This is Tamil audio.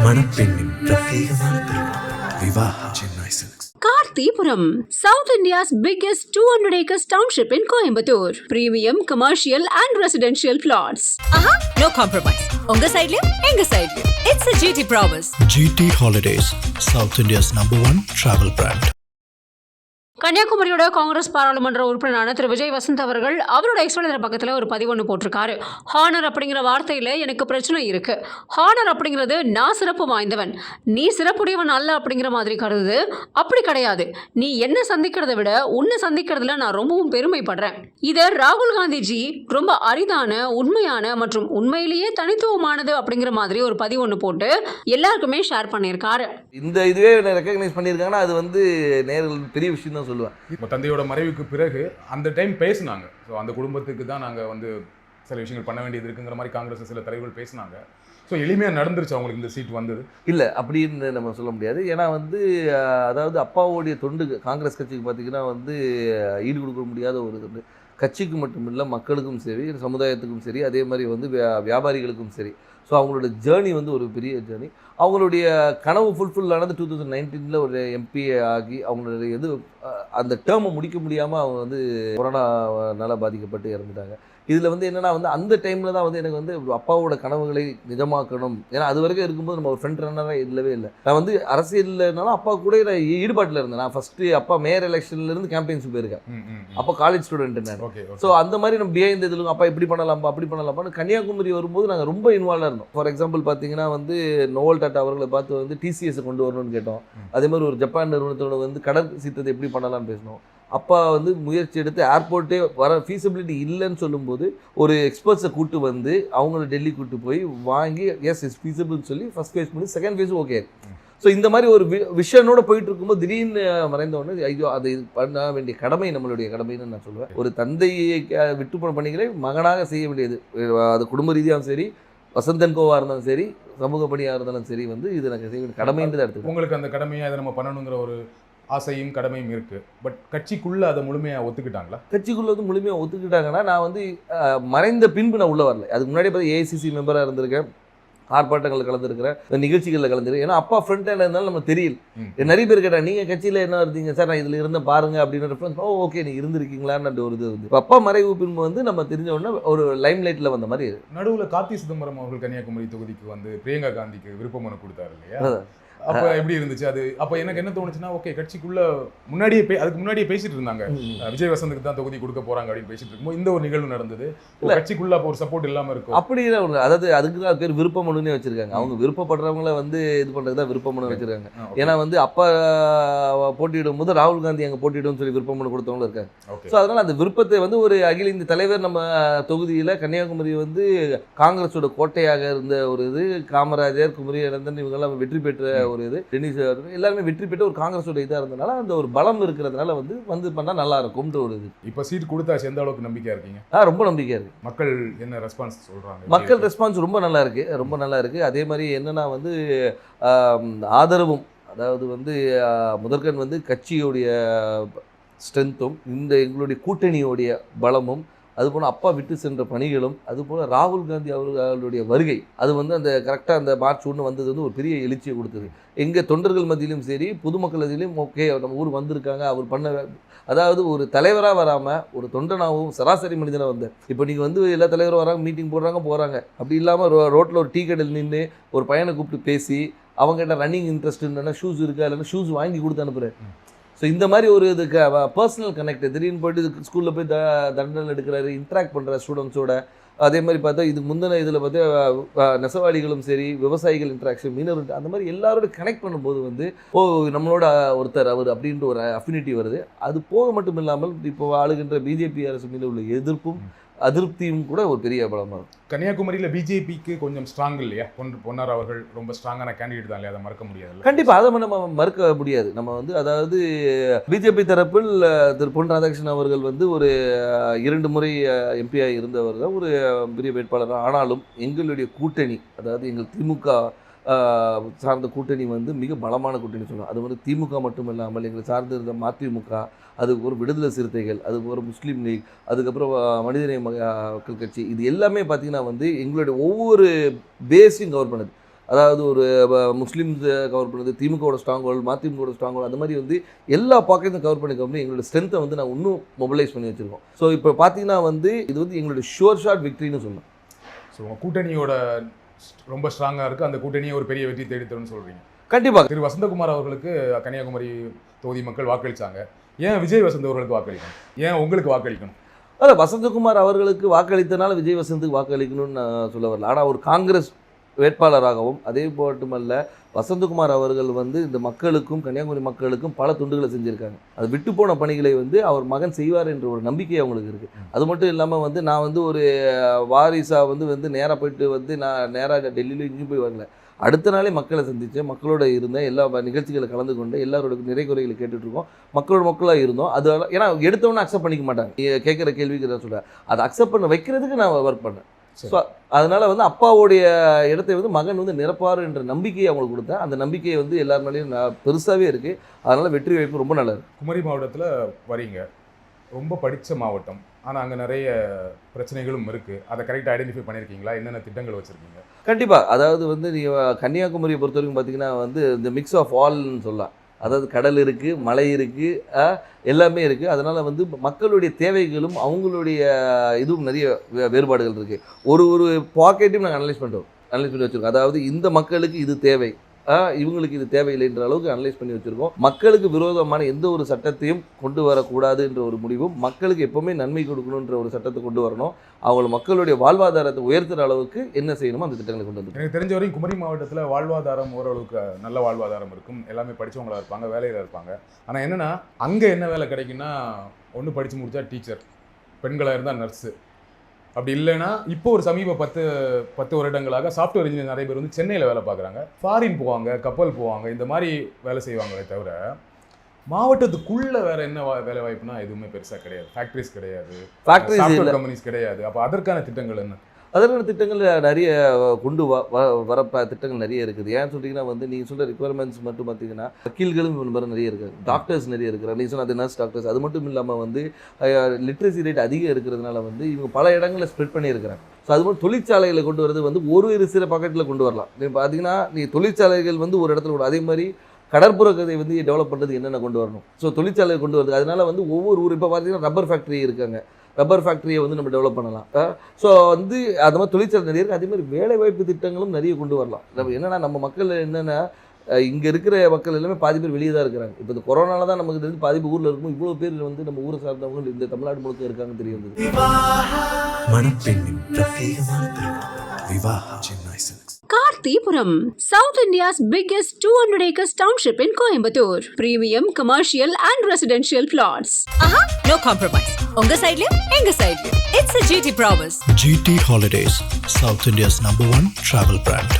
மணப்பெண்ணின் பிரத்யேகமான திருமணம் Vivaha Chennai silks. Karthipuram, South India's biggest 200 acres township in Coimbatore. Premium commercial and residential plots. No compromise. Unga side liya, enga side liya. It's a GT promise. GT Holidays, South India's #1 travel brand. கன்னியாகுமரியோட Congress பாராளுமன்ற உறுப்பினரான திரு விஜய் வசந்த் அவர்கள் அவரோட எக்ஸ்பிளேனர் பக்கத்தில் ஒரு பதிவு போட்டிருக்காரு. ஹானர் அப்படிங்கிற வார்த்தையில் எனக்கு பிரச்சனை இருக்கு. ஹானர் அப்படிங்கிறது நான் சிறப்பு வாய்ந்தவன், நீ சிறப்புடையவன் அல்ல அப்படிங்கிற மாதிரி கருதுது. அப்படி கிடையாது. நீ என்ன சந்திக்கிறத விட உன்னை சந்திக்கிறதுல நான் ரொம்பவும் பெருமைப்படுறேன். இதை ராகுல் காந்திஜி ரொம்ப அரிதான, உண்மையான மற்றும் உண்மையிலேயே தனித்துவமானது அப்படிங்கிற மாதிரி ஒரு பதிவு போட்டு எல்லாருக்குமே ஷேர் பண்ணியிருக்காரு. இந்த இதுவே ரெக்கக்னைஸ் பண்ணியிருக்காங்கன்னா அது வந்து நேரில் பெரிய விஷயம் தான் சொல்லுவேன். இப்போ தந்தையோட மறைவுக்கு பிறகு அந்த டைம் பேசினாங்க. ஸோ அந்த குடும்பத்துக்கு தான் நாங்கள் வந்து சில விஷயங்கள் பண்ண வேண்டியது இருக்குங்கிற மாதிரி காங்கிரஸ் சில தலைவர்கள் பேசினாங்க. ஸோ எளிமையாக நடந்துருச்சு அவங்களுக்கு இந்த சீட் வந்தது? இல்லை அப்படின்னு நம்ம சொல்ல முடியாது. ஏன்னா வந்து அதாவது அப்பாவோடைய தொண்டு காங்கிரஸ் கட்சிக்கு பார்த்திங்கன்னா வந்து ஈடு கொடுக்க முடியாத ஒரு தொண்டு. கட்சிக்கு மட்டும் இல்லை, மக்களுக்கும் சரி, சமுதாயத்துக்கும் சரி, அதே மாதிரி வந்து வியாபாரிகளுக்கும் சரி. ஸோ அவங்களோட ஜேர்னி வந்து ஒரு பெரிய ஜேர்னி. அவங்களுடைய கனவு ஃபுல்ஃபில் ஆனது 2019 ஒரு எம்பி ஆகி அவங்களுடைய அந்த டேர்மை முடிக்க முடியாமல் அவங்க வந்து கொரோனாவால் பாதிக்கப்பட்டு இறந்துட்டாங்க. இதில் வந்து என்னென்னா வந்து அந்த டைமில் தான் வந்து எனக்கு வந்து அப்பாவோட கனவுகளை நிஜமாக்கணும். ஏன்னா அது வரைக்கும் இருக்கும்போது நம்ம ஒரு ஃப்ரண்ட் ரன்னராக இல்லவே இல்லை. நான் வந்து அரசியல்னாலும் அப்பா கூட நான் ஈடுபாட்டில் இருந்தேன். நான் ஃபஸ்ட்டு அப்பா மேயர் எலெக்ஷன்லேருந்து கேம்பெயின்ஸ் போயிருக்கேன். அப்போ காலேஜ் ஸ்டூடெண்ட் நான். ஸோ அந்த மாதிரி நம்ம பிஹைண்ட் இதில் அப்பா இப்படி பண்ணலாம்ப்பா அப்படி பண்ணலாம்ப்பான்னு கன்னியாகுமரி வரும்போது நாங்கள் ரொம்ப இன்வால்வாக இருந்தோம். ஃபார் எக்ஸாம்பிள் பார்த்தீங்கன்னா வந்து நோவல் டாட்டா அவர்களை பார்த்து வந்து டிசிஎஸை கொண்டு வரணும்னு கேட்டோம். அதே மாதிரி ஒரு ஜப்பான் நிறுவனத்தோட வந்து கடல் சீற்றத்தை எப்படி பண்ணலாம்னு பேசினோம். அப்பா வந்து முயற்சி எடுத்து ஏர்போர்ட்டே வர ஃபீஸிபிலிட்டி இல்லைன்னு சொல்லும்போது ஒரு எக்ஸ்பர்ட்ஸை கூட்டு வந்து அவங்கள டெல்லி கூட்டு போய் வாங்கி எஸ் இஸ் ஃபீஸிபிள்னு சொல்லி ஃபஸ்ட் ஃபேஸ் பண்ணி செகண்ட் ஃபேஸும் ஓகே. ஸோ இந்த மாதிரி ஒரு விஷனோட போயிட்டு இருக்கும்போது திடீர்னு மறைந்தவொடனே ஐயோ அதை பண்ண வேண்டிய கடமை நம்மளுடைய கடமைன்னு நான் சொல்லுவேன். ஒரு தந்தையை விட்டு போன பணிகளை மகனாக செய்ய வேண்டியது. அது குடும்ப ரீதியாகவும் சரி, வசந்தன் கோவாக இருந்தாலும் சரி, சமூக பணியாக இருந்தாலும் சரி, வந்து இது எனக்கு செய்ய வேண்டிய கடமைன்றது எடுத்து உங்களுக்கு அந்த கடமையை அதை நம்ம பண்ணணுங்கிற ஒரு ஆசையும் கடமையும் இருக்குது. பட் கட்சிக்குள்ளே அதை முழுமையாக ஒத்துக்கிட்டாங்களா? கட்சிக்குள்ளே வந்து முழுமையாக ஒத்துக்கிட்டாங்கன்னா நான் வந்து மறைந்த பின்பு நான் உள்ளே வரல. அதுக்கு முன்னாடி பார்த்து ஏஐசிசி மெம்பராக இருந்திருக்கேன், ஆர்ப்பாட்டங்களில் கலந்துருக்கிறேன், நிகழ்ச்சிகளில் கலந்துருக்கேன். ஏன்னா அப்பா ஃப்ரண்ட் ஹேண்ட் இருந்தாலும் நம்ம தெரியல. நிறைய பேர் கேட்டால் நீங்கள் கட்சியில் என்ன இருந்தீங்க சார், நான் இதில் இருந்தேன் பாருங்கள் அப்படின்னு ரெஃபரன்ஸ். ஓகே நீ இருந்திருக்கீங்களான்னு ஒரு இது வந்து அப்பா மறைவு பின்பு வந்து நம்ம தெரிஞ்ச உடனே ஒரு லைம் லைட்டில் வந்த மாதிரி. நடுவில் கார்த்தி சிதம்பரம் அவர்கள் கன்னியாகுமரி தொகுதிக்கு வந்து பிரியங்கா காந்திக்கு விருப்ப மனு கொடுத்தாரு இல்லையா? அப்போ எப்படி இருந்துச்சு அது? அப்போ எனக்கு என்ன தோணுச்சுன்னா, ஓகே கட்சிக்குள்ள முன்னாடியே அதுக்கு முன்னாடியே பேசிட்டு இருந்தாங்க விஜய் வசந்துக்கு தான் தொகுதி கொடுக்க போறாங்க அப்படின்னு பேசிட்டு இருக்கும்போது இந்த ஒரு நிகழ்வு நடந்தது. கட்சிக்குள்ள அப்போ ஒரு சப்போர்ட் இல்லாமல் இருக்கும் அப்படி ஒன்று. அதாவது அதுக்கு தான் பேர் விருப்ப மனுன்னே வச்சிருக்காங்க. அவங்க விருப்பப்படுறவங்கள வந்து இது பண்ணுறது தான் விருப்ப மனு வச்சிருக்காங்க. ஏன்னா வந்து அப்பா போட்டியிடும் போது ராகுல் காந்தி அங்கே போட்டியிடும் சொல்லி விருப்ப மனு கொடுத்தவங்களும் இருக்காங்க. ஸோ அதனால அந்த விருப்பத்தை வந்து ஒரு அகில இந்திய தலைவர் நம்ம தொகுதியில் கன்னியாகுமரி வந்து காங்கிரஸோட கோட்டையாக இருந்த ஒரு இது, காமராஜர், குமரி அனந்தன் இவங்கெல்லாம் வெற்றி பெற்ற ஒரு இது, டென்னிஸ் எல்லாருமே வெற்றி பெற்று ஒரு காங்கிரஸோட இதாக இருந்தனால அந்த ஒரு பலம் இருக்கிறதுனால வந்து பண்ணால் நல்லா இருக்கும்ன்ற ஒரு இது. இப்போ சீட் கொடுத்தாச்சு, எந்த அளவுக்கு நம்பிக்கையா இருக்கீங்க? ரொம்ப நம்பிக்கையா இருக்கு. மக்கள் என்ன ரெஸ்பான்ஸ் சொல்றாங்க? மக்கள் ரெஸ்பான்ஸ் ரொம்ப நல்லா இருக்கு, ரொம்ப நல்லா இருக்கு. அதே மாதிரி என்னன்னா வந்து ஆதரவும், அதாவது வந்து முதற்கண் வந்து கட்சியோடைய ஸ்ட்ரென்த்தும் இந்த எங்களுடைய கூட்டணியோடைய பலமும், அதுபோல் அப்பா விட்டு சென்ற பணிகளும், அதுபோல் ராகுல் காந்தி அவர்களுடைய வருகை, அது வந்து அந்த கரெக்டாக அந்த மார்ச் 1 வந்தது வந்து ஒரு பெரிய எழுச்சியை கொடுத்தது. எங்கள் தொண்டர்கள் மத்தியிலும் சரி, பொதுமக்கள் மத்தியிலும் ஓகே நம்ம ஊர் வந்திருக்காங்க, அவர் பண்ண, அதாவது ஒரு தலைவராக வராமல் ஒரு தொண்டனாகவும் சராசரி மனிதனாக வந்தேன். இப்போ நீங்கள் வந்து எல்லா தலைவரும் வராங்க, மீட்டிங் போகிறாங்க. அப்படி இல்லாமல் ரோட்டில் ஒரு டீ கடையில் நின்று ஒரு பையனை கூப்பிட்டு பேசி அவங்ககிட்ட ரன்னிங் இன்ட்ரெஸ்ட் இல்லைன்னா ஷூஸ் இருக்கா, இல்லைன்னா ஷூஸ் வாங்கி கொடுத்து அனுப்புகிறேன். ஸோ இந்த மாதிரி ஒரு இதுக்கு பர்சனல் கனெக்ட், திடீர்னு போய்ட்டு ஸ்கூலில் போய் தண்டனை எடுக்கிறாரு, இன்ட்ராக்ட் பண்ணுற ஸ்டூடெண்ட்ஸோட. அதே மாதிரி பார்த்தா இதுக்கு முந்தின இதில் பார்த்தா நெசவாளிகளும் சரி, விவசாயிகள் இன்ட்ராக்ஷன், மீனவர், அந்த மாதிரி எல்லாரோட கனெக்ட் பண்ணும்போது வந்து நம்மளோட ஒருத்தர் அவர் அப்படின்ற ஒரு அஃபினிட்டி வருது. அது போக மட்டும் இல்லாமல் இப்போ ஆளுகின்ற பிஜேபி அரசு மீது உள்ள எதிர்ப்பும் அதிருப்தியும் கூட ஒரு பெரிய பலமாக இருக்கும். கன்னியாகுமரியில் பிஜேபிக்கு கொஞ்சம் ஸ்ட்ராங் இல்லையா? பொன்னார் அவர்கள் ரொம்ப ஸ்ட்ராங்கான கேண்டிடேட் தான் இல்லையா? அதை மறக்க முடியாது. கண்டிப்பாக அதை நம்ம மறுக்க முடியாது. நம்ம வந்து அதாவது பிஜேபி தரப்பில் திரு பொன் ராதாகிருஷ்ணன் அவர்கள் வந்து ஒரு 2 முறை எம்பியாக இருந்தவர் தான், ஒரு பெரிய வேட்பாளர். ஆனாலும் எங்களுடைய கூட்டணி, அதாவது எங்கள் திமுக சார்ந்த கூட்டணி வந்து மிக பலமான கூட்டணி சொல்லலாம். அது வந்து திமுக மட்டும் இல்லாமல் எங்களை சார்ந்து இருந்த மதிமுக, அதுக்கு ஒரு விடுதலை சிறுத்தைகள், அதுக்கு ஒரு முஸ்லீம் லீக், அதுக்கப்புறம் மனிதநேய மக்கள் கட்சி, இது எல்லாமே பார்த்திங்கன்னா வந்து எங்களுடைய ஒவ்வொரு பேஸையும் கவர் பண்ணுது. அதாவது ஒரு முஸ்லீம்ஸ் கவர் பண்ணுறது, திமுகவோட ஸ்ட்ராங் ஹோல்டு, மதிமுகவோட ஸ்ட்ராங் ஹோல்டு, அந்த மாதிரி வந்து எல்லா பாக்கெட்டும் கவர் பண்ணி எங்களோட ஸ்ட்ரென்த்தை வந்து நான் இன்னும் மொபிலைஸ் பண்ணி வச்சுருக்கோம். ஸோ இப்போ பார்த்தீங்கன்னா வந்து இது வந்து எங்களுடைய ஷோர் ஷாட் விக்ட்ரின்னு சொல்லலாம். ஸோ உங்கள் கூட்டணியோட ரொம்ப ஸ்ட்ராங்காக இருக்குது, அந்த கூட்டணியை ஒரு பெரிய வெற்றி தேடித்தரும்னு சொல்கிறீங்க. கண்டிப்பாக திரு வசந்தகுமார் அவர்களுக்கு கன்னியாகுமரி தொகுதி மக்கள் வாக்களித்தாங்க. ஏன் விஜய் வசந்த் அவர்களுக்கு வாக்களிக்கணும்? ஏன் உங்களுக்கு வாக்களிக்கணும்? அதான் வசந்தகுமார் அவர்களுக்கு வாக்களித்தனால விஜய் வசந்துக்கு வாக்களிக்கணும்னு நான் சொல்ல வரல. ஆனால் ஒரு காங்கிரஸ் வேட்பாளராகவும் அதே மட்டுமல்ல வசந்தகுமார் அவர்கள் வந்து இந்த மக்களுக்கும் கன்னியாகுமரி மக்களுக்கும் பல துண்டுகளை செஞ்சுருக்காங்க. அது விட்டு போன பணிகளை வந்து அவர் மகன் செய்வார் என்ற ஒரு நம்பிக்கை அவங்களுக்கு இருக்குது. அது மட்டும் இல்லாமல் வந்து நான் வந்து ஒரு வாரிசாக வந்து நேராக போயிட்டு வந்து நான் நேராக டெல்லியில் இங்கேயும் போய் வரல. அடுத்த நாளே மக்களை சந்தித்தேன், மக்களோட இருந்தேன், எல்லா நிகழ்ச்சிகளை கலந்து கொண்டு எல்லாரோட நிறை குறைகளை கேட்டுட்ருக்கோம், மக்களாக இருந்தோம். அது ஏன்னா எடுத்தவொன்னே அக்செப்ட் பண்ணிக்க மாட்டாங்க. கேட்குற கேள்விக்கு நான் சொல்கிறேன், அதை அக்செப்ட் பண்ண வைக்கிறதுக்கு நான் ஒர்க் பண்ணேன். ஸோ அதனால் வந்து அப்பாவுடைய இடத்தை வந்து மகன் வந்து நிரப்பார் என்ற நம்பிக்கையை அவங்களுக்கு கொடுத்தேன். அந்த நம்பிக்கையை வந்து எல்லார் மேலேயும் பெருசாகவே இருக்குது. அதனால் வெற்றி வாய்ப்பு ரொம்ப நல்லா இருக்குது. குமரி மாவட்டத்தில் வரீங்க, ரொம்ப படித்த மாவட்டம், ஆனால் அங்கே நிறைய பிரச்சனைகளும் இருக்குது. அதை கரெக்டாக ஐடென்டிஃபை பண்ணியிருக்கீங்களா? என்னென்ன திட்டங்கள் வச்சுருக்கீங்க? கண்டிப்பாக. அதாவது வந்து நீங்கள் கன்னியாகுமரியை பொறுத்த வரைக்கும் பார்த்தீங்கன்னா வந்து இந்த மிக்ஸ் ஆஃப் ஆல்னு சொல்லலாம். அதாவது கடல் இருக்குது, மலை இருக்குது, எல்லாமே இருக்குது. அதனால் வந்து மக்களுடைய தேவைகளும் அவங்களுடைய இதுவும் நிறைய வேறுபாடுகள் இருக்குது. ஒரு பாக்கெட்டையும் நாங்கள் அனலைஸ் பண்ணி வச்சுருக்கோம். அதாவது இந்த மக்களுக்கு இது தேவை, இவங்களுக்கு இது தேவையில்லைன்ற அளவுக்கு அனலைஸ் பண்ணி வச்சுருக்கோம். மக்களுக்கு விரோதமான எந்த ஒரு சட்டத்தையும் கொண்டு வரக்கூடாது என்ற ஒரு முடிவும், மக்களுக்கு எப்போவுமே நன்மை கொடுக்கணுன்ற ஒரு சட்டத்தை கொண்டு வரணும். அவங்க மக்களுடைய வாழ்வாதாரத்தை உயர்த்துகிற அளவுக்கு என்ன செய்யணுமோ அந்த திட்டங்களை கொண்டு வந்து. எனக்கு தெரிஞ்ச வரைக்கும் குமரி மாவட்டத்தில் வாழ்வாதாரம் ஓரளவுக்கு நல்ல வாழ்வாதாரம் இருக்கும். எல்லாமே படித்தவங்களாக இருப்பாங்க, வேலையில் இருப்பாங்க. ஆனால் என்னென்னா அங்கே என்ன வேலை கிடைக்குன்னா, ஒன்று படித்து முடித்தா டீச்சர், பெண்களாக இருந்தால் நர்ஸு, அப்படி இல்லைன்னா இப்போ ஒரு சமீப 10 வருடங்களாக சாஃப்ட்வேர் இன்ஜினியர் நிறைய பேர் வந்து சென்னையில் வேலை பார்க்குறாங்க, ஃபாரின் போவாங்க, கப்பல் போவாங்க, இந்த மாதிரி வேலை செய்வாங்களே தவிர மாவட்டத்துக்குள்ளே வேறு என்ன வேலை வாய்ப்புனா எதுவுமே பெருசாக கிடையாது. ஃபேக்ட்ரிஸ் கிடையாது, சாஃப்ட்வேர் கம்பெனிஸ் கிடையாது. அப்போ அதற்கான திட்டங்கள் என்ன? அதற்கான திட்டங்கள் நிறைய கொண்டு வர திட்டங்கள் நிறைய இருக்குது. ஏன்னு சொல்லிங்கன்னா வந்து நீங்கள் சொல்கிற ரிக்குவயர்மெண்ட்ஸ் மட்டும் பார்த்தீங்கன்னா வக்கீல்களும் மாதிரி நிறைய இருக்குது, டாக்டர்ஸ் நிறைய இருக்கிறாங்க. நீங்கள் சொன்ன அது நர்ஸ் டாக்டர்ஸ். அது மட்டும் இல்லாமல் வந்து லிட்ரஸி ரேட் அதிகம் இருக்கிறதுனால வந்து இவங்க பல இடங்களில் ஸ்ப்ரெட் பண்ணியிருக்கிறாங்க. ஸோ அது மாதிரி தொழிற்சாலைகளை கொண்டு வரது வந்து ஒரு சில பாக்கெட்டில் கொண்டு வரலாம். நீங்கள் பார்த்தீங்கன்னா தொழிற்சாலைகள் வந்து ஒரு இடத்துல கூட, அதே மாதிரி கடற்புறத்தை வந்து டெவலப் பண்ணுறது என்னென்ன கொண்டு வரணும். ஸோ தொழிற்சாலையை கொண்டு வருது. அதனால வந்து ஒவ்வொரு ஊர் இப்போ பார்த்தீங்கன்னா ரப்பர் ஃபேக்ட்ரி இருக்காங்க, ரப்பர் ஃபேக்ட்ரியை வந்து நம்ம டெவலப் பண்ணலாம். ஸோ வந்து அது மாதிரி தொழிற்சாலை நிறைய இருக்குது. அதே மாதிரி வேலைவாய்ப்பு திட்டங்களும் நிறைய கொண்டு வரலாம். நம்ம என்னென்னா நம்ம மக்கள் என்னென்னா இங்கே இருக்கிற மக்கள் எல்லாமே பாதி பேர் வெளியே தான் இருக்கிறாங்க. இப்போ இந்த கொரோனால தான் நமக்கு தெரிஞ்சு பாதி பேர் ஊரில் இருக்கும். இவ்வளோ பேர் வந்து நம்ம ஊரை சார்ந்தவங்க இந்த தமிழ்நாடு முழுக்க இருக்காங்கன்னு தெரிய வந்தது. மணப்பெண்ணின் பிரத்யேகமான Vivaha Chennai silks. Karthipuram, South India's biggest 200 acres township in Coimbatore. Premium, commercial and residential plots. No compromise. Unga side liyo, enga side liyo. It's a GT promise. GT Holidays, South India's #1 travel brand.